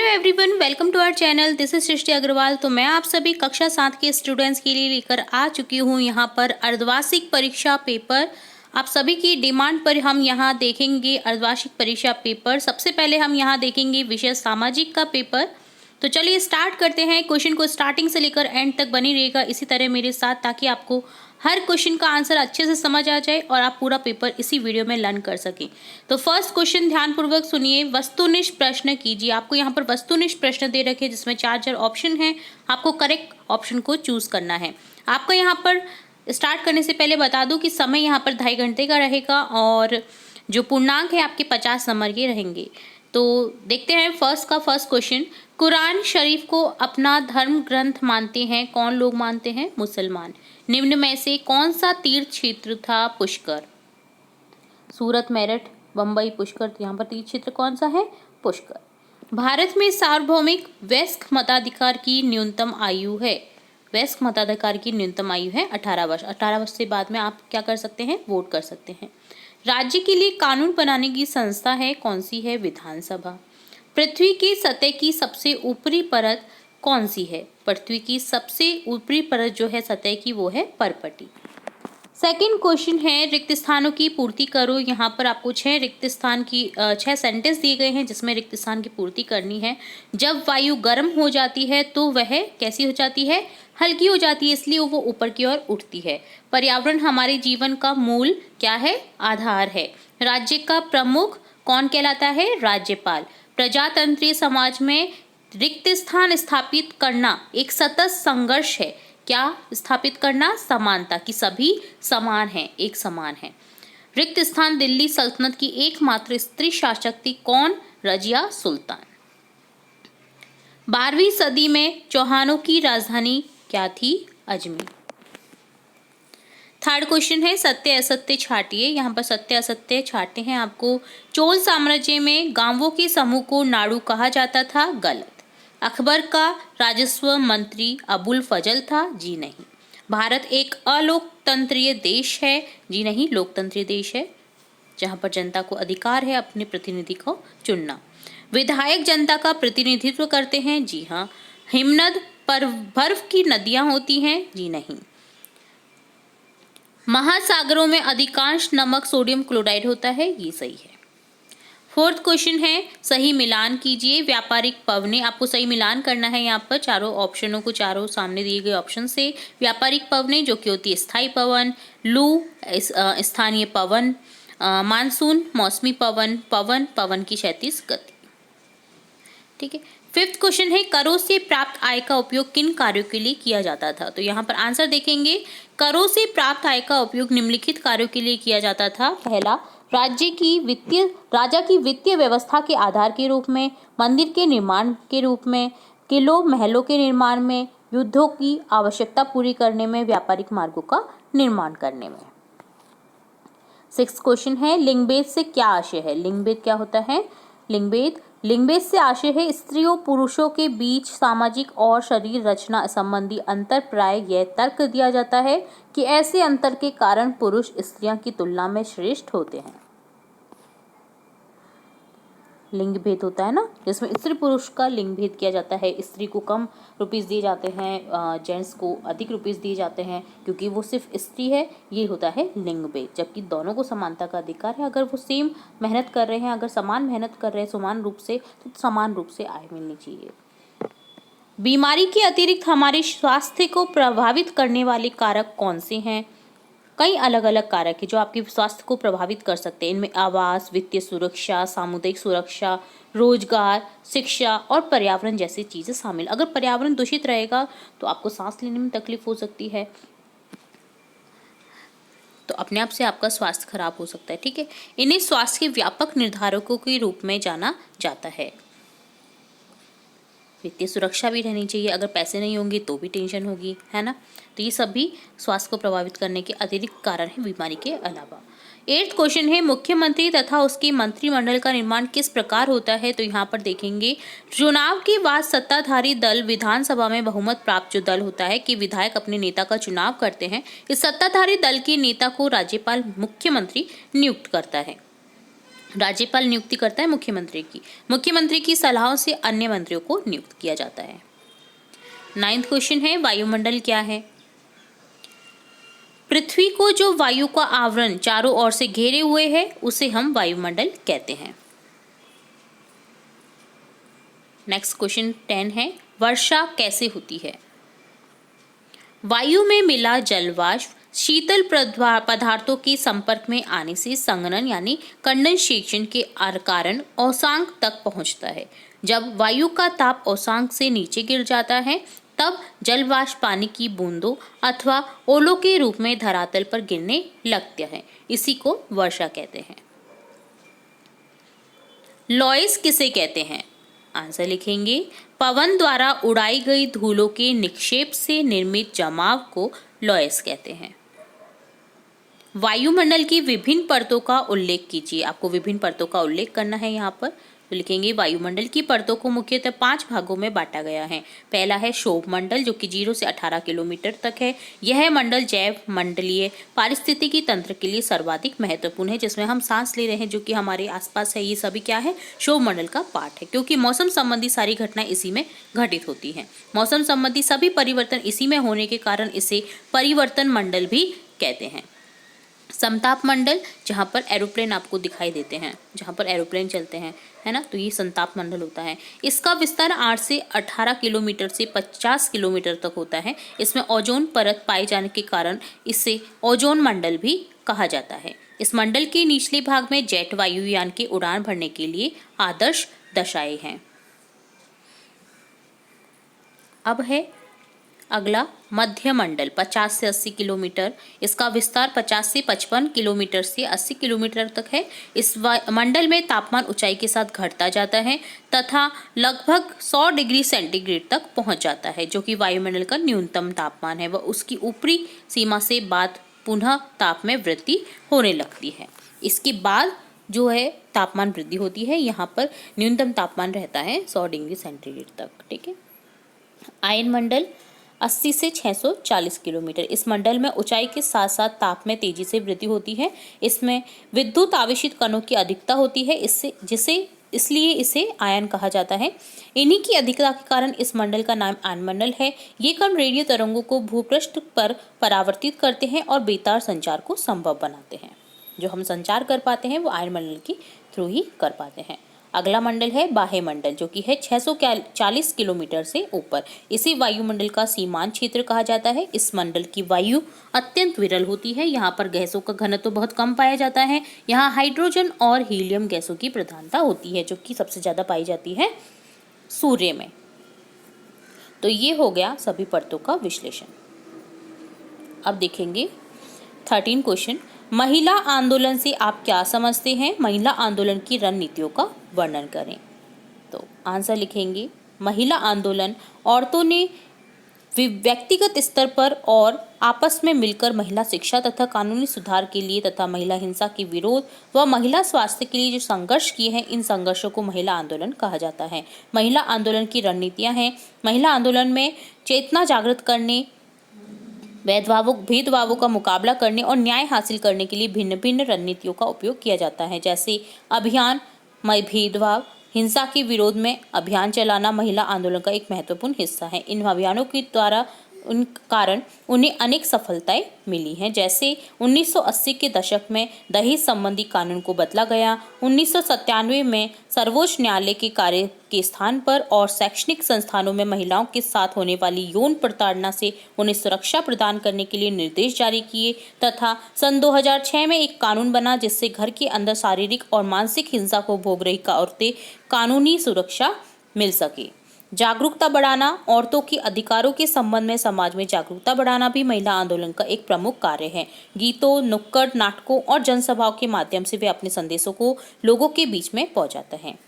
Hello everyone, welcome to our channel. This is Srishti Agarwal. तो मैं आप सभी कक्षा 7 के स्टूडेंट्स के लिए लेकर आ चुकी हूँ यहाँ पर अर्धवार्षिक परीक्षा पेपर। आप सभी की डिमांड पर हम यहाँ देखेंगे अर्धवार्षिक परीक्षा पेपर। सबसे पहले हम यहाँ देखेंगे विषय सामाजिक का पेपर। तो चलिए स्टार्ट करते हैं। क्वेश्चन को स्टार्टिंग से लेकर एंड तक बनी रहेगा इसी तरह मेरे साथ, ताकि आपको हर क्वेश्चन का आंसर अच्छे से समझ आ जाए और आप पूरा पेपर इसी वीडियो में लर्न कर सकें। तो फर्स्ट क्वेश्चन ध्यानपूर्वक सुनिए। वस्तुनिष्ठ प्रश्न कीजिए। आपको यहाँ पर वस्तुनिष्ठ प्रश्न दे रखे जिसमें 4 ऑप्शन हैं। आपको करेक्ट ऑप्शन को चूज करना है। आपको यहाँ पर स्टार्ट करने से पहले बता दूं कि समय यहाँ पर 2.5 घंटे का रहेगा और जो पूर्णांक है आपके 50 नंबर के रहेंगे। तो देखते हैं फर्स्ट क्वेश्चन। कुरान शरीफ को अपना धर्म ग्रंथ मानते हैं कौन लोग मानते हैं? मुसलमान। निम्न में से कौन सा तीर्थ क्षेत्र था? पुष्कर। सूरत, मेरठ, बम्बई, पुष्कर। तो यहाँ पर तीर्थ क्षेत्र कौन सा है? पुष्कर। भारत में सार्वभौमिक वयस्क मताधिकार की न्यूनतम आयु है? वयस्क मताधिकार की न्यूनतम आयु है 18 वर्ष। 18 वर्ष से बाद में आप क्या कर सकते हैं? वोट कर सकते हैं। राज्य के लिए कानून बनाने की संस्था है कौन सी है? विधानसभा। पृथ्वी की सतह की सबसे ऊपरी परत कौन सी है? पृथ्वी की सबसे ऊपरी परत जो है सतह की वो है पर्पटी। सेकंड क्वेश्चन है रिक्त स्थानों की पूर्ति करो। यहाँ पर आपको 6 सेंटेंस दिए गए हैं जिसमें रिक्त स्थान की पूर्ति करनी है। जब वायु गर्म हो जाती है तो वह कैसी हो जाती है? हल्की हो जाती है, इसलिए वो ऊपर की ओर उठती है। पर्यावरण हमारे जीवन का मूल क्या है? आधार है। राज्य का प्रमुख कौन कहलाता है? राज्यपाल। प्रजातंत्रीय समाज में रिक्त स्थान स्थापित करना एक सतत संघर्ष है। क्या स्थापित करना? समानता, कि सभी समान हैं, एक समान है। रिक्त स्थान दिल्ली सल्तनत की एकमात्र स्त्री शासक थी कौन? रजिया सुल्तान। 12वीं सदी में चौहानों की राजधानी क्या थी? अजमेर। थर्ड क्वेश्चन है सत्य असत्य छाटिए। यहाँ पर सत्य असत्य छाटे हैं आपको। चोल साम्राज्य में गांवों के समूह को नाडू कहा जाता था? गलत। अकबर का राजस्व मंत्री अबुल फजल था? जी नहीं। भारत एक अलोकतंत्रीय देश है? जी नहीं, लोकतंत्रीय देश है जहाँ पर जनता को अधिकार है अपने प्रतिनिधि को चुनना। विधायक जनता का प्रतिनिधित्व करते हैं? जी हाँ। हिमनद पर बर्फ की नदियां होती हैं? जी नहीं। महासागरों में अधिकांश नमक सोडियम क्लोराइड होता है? ये सही है। फोर्थ क्वेश्चन है सही मिलान कीजिए। व्यापारिक पवने, आपको सही मिलान करना है यहाँ पर चारों ऑप्शनों को, चारों सामने दिए गए ऑप्शन से। व्यापारिक पवने जो कि होती है स्थायी पवन, लू स्थानीय पवन, मानसून मौसमी पवन, पवन की क्षैतिज गति। ठीक है। फिफ्थ क्वेश्चन है करों से प्राप्त आय का उपयोग किन कार्यों के लिए किया जाता था? तो यहाँ पर आंसर देखेंगे। करों से प्राप्त आय का उपयोग निम्नलिखित कार्यों के लिए किया जाता था। पहला, राजा की वित्तीय व्यवस्था के आधार के रूप में, मंदिर के निर्माण के रूप में, किलों महलों के निर्माण में, युद्धों की आवश्यकता पूरी करने में, व्यापारिक मार्गों का निर्माण करने में। सिक्स्थ क्वेश्चन है लिंगभेद से क्या आशय है? लिंगभेद क्या होता है? लिंगभेद से आशय है स्त्रियों पुरुषों के बीच सामाजिक और शरीर रचना संबंधी अंतर। प्राय यह तर्क दिया जाता है कि ऐसे अंतर के कारण पुरुष स्त्रियों की तुलना में श्रेष्ठ होते हैं। लिंग भेद होता है ना, जिसमें स्त्री पुरुष का लिंग भेद किया जाता है। स्त्री को कम रुपीस दिए जाते हैं, जेंट्स को अधिक रुपीस दिए जाते हैं क्योंकि वो सिर्फ स्त्री है। ये होता है लिंग भेद। जबकि दोनों को समानता का अधिकार है। अगर वो सेम मेहनत कर रहे हैं, अगर समान मेहनत कर रहे हैं समान रूप से, तो समान रूप से आय मिलनी चाहिए। बीमारी के अतिरिक्त हमारे स्वास्थ्य को प्रभावित करने वाले कारक कौन से हैं? कई अलग अलग कारक है जो आपके स्वास्थ्य को प्रभावित कर सकते हैं। इनमें आवास, वित्तीय सुरक्षा, सामुदायिक सुरक्षा, रोजगार, शिक्षा और पर्यावरण जैसी चीजें शामिल। अगर पर्यावरण दूषित रहेगा तो आपको सांस लेने में तकलीफ हो सकती है, तो अपने आप से आपका स्वास्थ्य खराब हो सकता है। ठीक है। इन्हें स्वास्थ्य के व्यापक निर्धारकों के रूप में जाना जाता है। वित्तीय सुरक्षा भी रहनी चाहिए। अगर पैसे नहीं होंगे तो भी टेंशन होगी, है ना। तो ये सब भी स्वास्थ्य को प्रभावित करने के अतिरिक्त कारण है बीमारी के अलावा। 8th क्वेश्चन है मुख्यमंत्री तथा उसके मंत्रिमंडल का निर्माण किस प्रकार होता है? तो यहाँ पर देखेंगे चुनाव के बाद सत्ताधारी दल विधानसभा में बहुमत प्राप्त जो दल होता है कि विधायक अपने नेता का चुनाव करते हैं। इस सत्ताधारी दल के नेता को राज्यपाल मुख्यमंत्री नियुक्त करता है। राज्यपाल नियुक्ति करता है मुख्यमंत्री की सलाह से अन्य मंत्रियों को नियुक्त किया जाता है। 9th क्वेश्चन है, वायुमंडल क्या है? पृथ्वी को जो वायु का आवरण चारों ओर से घेरे हुए है उसे हम वायुमंडल कहते हैं। नेक्स्ट क्वेश्चन 10 है, वर्षा कैसे होती है? वायु में मिला जलवाष्प शीतल पदार्थों के संपर्क में आने से संघनन यानी कंडेंसेशन के कारण औसांक तक पहुंचता है। जब वायु का ताप औसांक से नीचे गिर जाता है तब जलवाष्प पानी की बूंदों अथवा ओलों के रूप में धरातल पर गिरने लगते हैं। इसी को वर्षा कहते हैं। लॉइस किसे कहते हैं? आंसर लिखेंगे, पवन द्वारा उड़ाई गई धूलों के निक्षेप से निर्मित जमाव को लॉइस कहते हैं। वायुमंडल की विभिन्न परतों का उल्लेख कीजिए। आपको विभिन्न परतों का उल्लेख करना है यहाँ पर, तो लिखेंगे वायुमंडल की परतों को मुख्यतः 5 भागों में बांटा गया है। पहला है क्षोभ मंडल जो कि 0 से 18 किलोमीटर तक है। यह मंडल जैव मंडलीय पारिस्थितिकी तंत्र के लिए सर्वाधिक महत्वपूर्ण है, जिसमें हम सांस ले रहे हैं जो कि हमारे आसपास है। ये सभी क्या है? क्षोभ मंडल का पार्ट है, क्योंकि मौसम संबंधी सारी घटनाएं इसी में घटित होती हैं। मौसम संबंधी सभी परिवर्तन इसी में होने के कारण इसे परिवर्तन मंडल भी कहते हैं। समताप मंडल, जहाँ पर एरोप्लेन आपको दिखाई देते हैं, जहाँ पर एरोप्लेन चलते हैं, है ना, तो ये समताप मंडल होता है। इसका विस्तार 8 से 18 किलोमीटर से 50 किलोमीटर तक होता है। इसमें ओजोन परत पाए जाने के कारण इसे ओजोन मंडल भी कहा जाता है। इस मंडल के निचले भाग में जेट वायुयान के उड़ान भरने के लिए आदर्श दशाएं हैं। अब है अगला मध्य मंडल 50 से 80 किलोमीटर। इसका विस्तार 50 से 55 किलोमीटर से 80 किलोमीटर तक है। इस मंडल में तापमान ऊंचाई के साथ घटता जाता है तथा लगभग 100 डिग्री सेंटीग्रेड तक पहुंच जाता है, जो कि वायुमंडल का न्यूनतम तापमान है। वह उसकी ऊपरी सीमा से बाद पुनः ताप में वृद्धि होने लगती है। इसके बाद जो है तापमान वृद्धि होती है। यहाँ पर न्यूनतम तापमान रहता है 100 डिग्री सेंटीग्रेड तक। ठीक है। आयन मंडल 80 से 640 किलोमीटर। इस मंडल में ऊंचाई के साथ साथ ताप में तेजी से वृद्धि होती है। इसमें विद्युत आवेशित कणों की अधिकता होती है, इसलिए इसे आयन कहा जाता है। इन्हीं की अधिकता के कारण इस मंडल का नाम आयन मंडल है। ये कण रेडियो तरंगों को भूपृष्ठ पर परावर्तित करते हैं और बेतार संचार को संभव बनाते हैं। जो हम संचार कर पाते हैं वो आयन मंडल के थ्रू ही कर पाते हैं। अगला मंडल है बाह्य मंडल, जो कि है 640 किलोमीटर से ऊपर। इसे वायुमंडल का सीमांत क्षेत्र कहा जाता है। इस मंडल की वायु अत्यंत विरल होती है। यहाँ पर गैसों का घनत्व बहुत कम पाया जाता है। यहाँ हाइड्रोजन और हीलियम गैसों की प्रधानता होती है, जो कि सबसे ज्यादा पाई जाती है सूर्य में। तो ये हो गया सभी परतों का विश्लेषण। अब देखेंगे 13 क्वेश्चन, महिला आंदोलन से आप क्या समझते हैं? महिला आंदोलन की रणनीतियों का वर्णन करें। तो आंसर लिखेंगे, महिला आंदोलन औरतों ने व्यक्तिगत स्तर पर और आपस में मिलकर महिला शिक्षा तथा कानूनी सुधार के लिए तथा महिला हिंसा के विरोध व महिला स्वास्थ्य के लिए जो संघर्ष किए हैं, इन संघर्षों को महिला आंदोलन कहा जाता है। महिला आंदोलन की रणनीतियां हैं, महिला आंदोलन में चेतना जागृत करने, भेदभावों का मुकाबला करने और न्याय हासिल करने के लिए भिन्न भिन्न रणनीतियों का उपयोग किया जाता है। जैसे अभियान भेदभाव हिंसा के विरोध में अभियान चलाना महिला आंदोलन का एक महत्वपूर्ण हिस्सा है। इन अभियानों के द्वारा कारण उन्हें अनेक सफलताएं मिली हैं। जैसे 1980 के दशक में दहेज संबंधी कानून को बदला गया। 1997 में सर्वोच्च न्यायालय के कार्य के स्थान पर और शैक्षणिक संस्थानों में महिलाओं के साथ होने वाली यौन प्रताड़ना से उन्हें सुरक्षा प्रदान करने के लिए निर्देश जारी किए तथा सन 2006 में एक कानून बना जिससे घर के अंदर शारीरिक और मानसिक हिंसा को भोग रही औरतें कानूनी सुरक्षा मिल सके। जागरूकता बढ़ाना, औरतों के अधिकारों के संबंध में समाज में जागरूकता बढ़ाना भी महिला आंदोलन का एक प्रमुख कार्य है। गीतों, नुक्कड़ नाटकों और जनसभाओं के माध्यम से वे अपने संदेशों को लोगों के बीच में पहुंचाते हैं।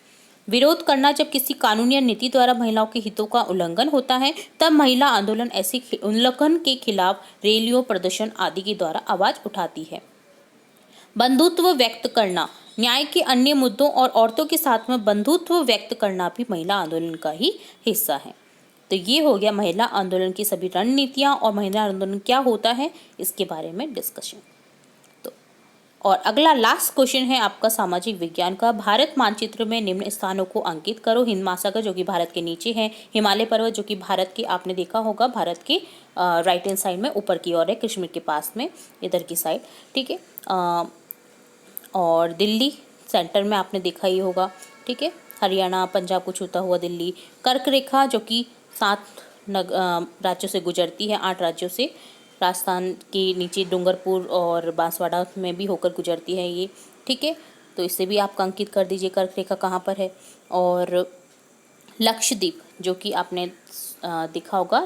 विरोध करना, जब किसी कानून या नीति द्वारा महिलाओं के हितों का उल्लंघन होता है तब महिला आंदोलन ऐसे उल्लंघन के खिलाफ रैलियों, प्रदर्शन आदि के द्वारा आवाज उठाती है। बंधुत्व व्यक्त करना, न्याय के अन्य मुद्दों और औरतों के साथ में बंधुत्व व्यक्त करना भी महिला आंदोलन का ही हिस्सा है। तो ये हो गया महिला आंदोलन की सभी रणनीतियां और महिला आंदोलन क्या होता है इसके बारे में डिस्कशन। तो और अगला लास्ट क्वेश्चन है आपका सामाजिक विज्ञान का। भारत मानचित्र में निम्न स्थानों को अंकित करो। हिंद महासागर जो कि भारत के नीचे है, हिमालय पर्वत जो कि भारत के, आपने देखा होगा, भारत के राइट हैंड साइड में ऊपर की ओर है, कश्मीर के पास में इधर की साइड, ठीक है। और दिल्ली सेंटर में आपने देखा ही होगा, ठीक है। हरियाणा पंजाब को छूता हुआ दिल्ली। कर्क रेखा जो कि 7 राज्यों से गुजरती है, 8 राज्यों से, राजस्थान के नीचे डूंगरपुर और बांसवाड़ा में भी होकर गुजरती है ये, ठीक है। तो इसे भी आप अंकित कर दीजिए कर्क रेखा कहाँ पर है। और लक्षद्वीप जो कि आपने देखा होगा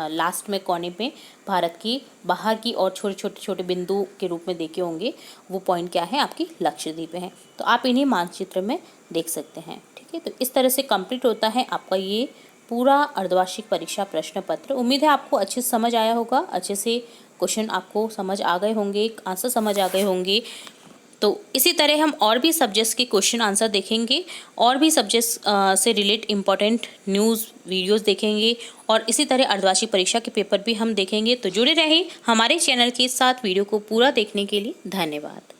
लास्ट में कोने में भारत की बाहर की और छोटे छोटे बिंदु के रूप में देखे होंगे, वो पॉइंट क्या है, आपकी लक्षद्वीप है। तो आप इन्हें मानचित्र में देख सकते हैं, ठीक है। तो इस तरह से कंप्लीट होता है आपका ये पूरा अर्धवार्षिक परीक्षा प्रश्न पत्र। उम्मीद है आपको अच्छे से समझ आया होगा, अच्छे से क्वेश्चन आपको समझ आ गए होंगे, आंसर समझ आ गए होंगे। तो इसी तरह हम और भी सब्जेक्ट्स के क्वेश्चन आंसर देखेंगे, और भी सब्जेक्ट्स से रिलेट इम्पॉर्टेंट न्यूज़ वीडियोस देखेंगे, और इसी तरह अर्धवार्षिक परीक्षा के पेपर भी हम देखेंगे। तो जुड़े रहें हमारे चैनल के साथ। वीडियो को पूरा देखने के लिए धन्यवाद।